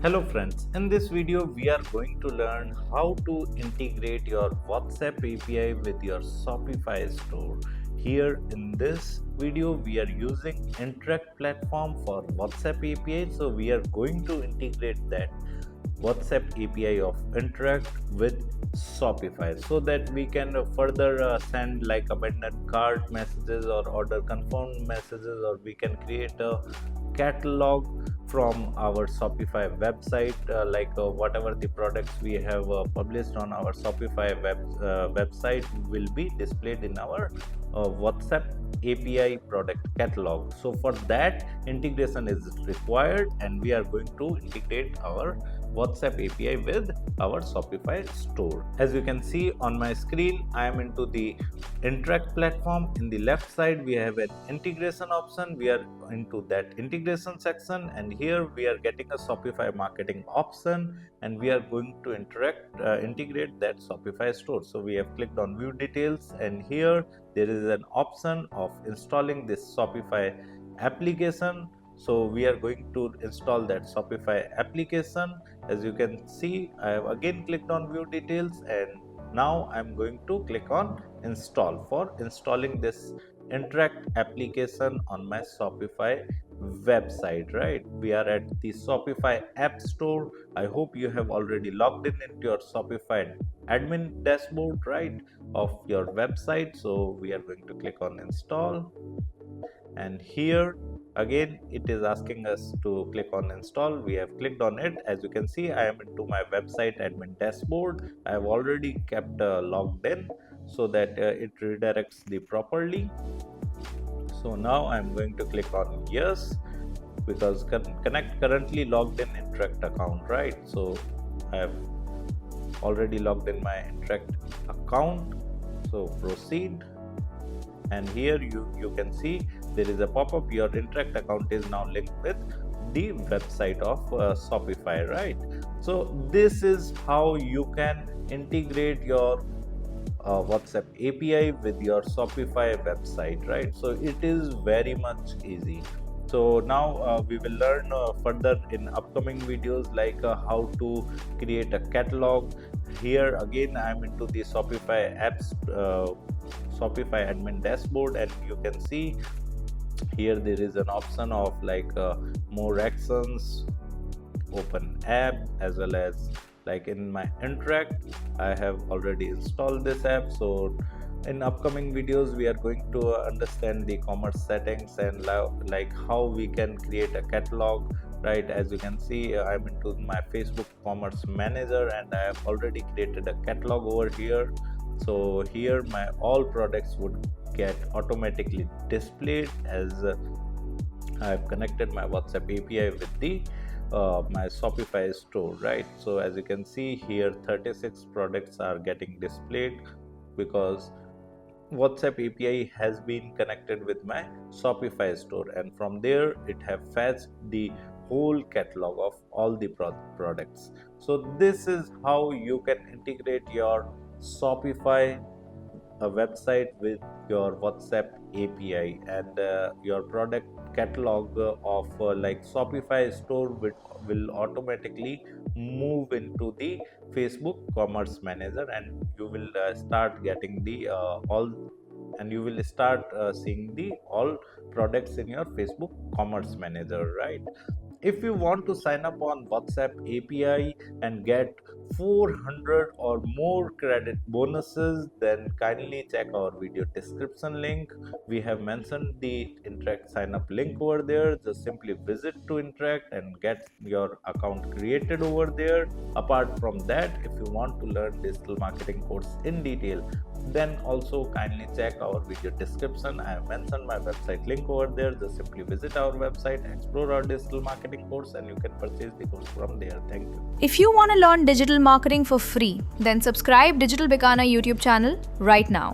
Hello friends, in this video we are going to learn how to integrate your WhatsApp API with your Shopify store. Here in this video we are using Interact platform for WhatsApp API, so we are going to integrate that WhatsApp API of Interact with Shopify so that we can further send like abandoned cart messages or order confirmed messages, or we can create a catalog from our Shopify website, whatever the products we have published on our Shopify website will be displayed in our WhatsApp API product catalog. So for that, integration is required, and we are going to integrate our WhatsApp API with our Shopify store. As you can see on my screen, I am into the Interact platform. In the left side we have an integration option. We are into that integration section, and here we are getting a Shopify marketing option, and we are going to integrate that Shopify store. So we have clicked on view details, and here there is an option of installing this Shopify application. So we are going to install that Shopify application. As you can see, I have again clicked on view details, and now I'm going to click on install for installing this Interact application on my Shopify website. Right, we are at the Shopify app store. I hope you have already logged in into your Shopify admin dashboard, right, of your website. So we are going to click on install, and here again it is asking us to click on install. We have clicked on it. As you can see, I am into my website admin dashboard. I have already kept logged in so that it redirects the properly. So now I'm going to click on yes, because connect currently logged in Interact account, right? So I have already logged in my Interact account, so proceed. And here you can see there is a pop-up, your Interact account is now linked with the website of Shopify, right? So this is how you can integrate your WhatsApp API with your Shopify website, right? So it is very much easy. So now we will learn further in upcoming videos, like how to create a catalog. Here again I am into the Shopify apps Shopify admin dashboard, and you can see here there is an option of more actions, open app, as well as like in my Interact I have already installed this app. So in upcoming videos we are going to understand the commerce settings and like how we can create a catalog, right? As you can see, I'm into my Facebook commerce manager, and I have already created a catalog over here. So here my all products would get automatically displayed as I have connected my WhatsApp API with the my Shopify store, right? So as you can see here, 36 products are getting displayed because WhatsApp API has been connected with my Shopify store, and from there it have fetched the whole catalog of all the products. So this is how you can integrate your Shopify website with your WhatsApp API, and your product catalog of Shopify store will automatically move into the Facebook commerce manager, and you will start getting the all, and you will start seeing the all products in your Facebook commerce manager, right? If you want to sign up on WhatsApp API and get 400 or more credit bonuses, then kindly check our video description link. We have mentioned the Interact sign up link over there. Just simply visit to Interact and get your account created over there. Apart from that, if you want to learn digital marketing course in detail, then also kindly check our video description. I have mentioned my website link over there. Just simply visit our website, explore our digital marketing course, and you can purchase the course from there. Thank you. If you want to learn digital marketing for free, then subscribe Digital Bikana YouTube channel right now.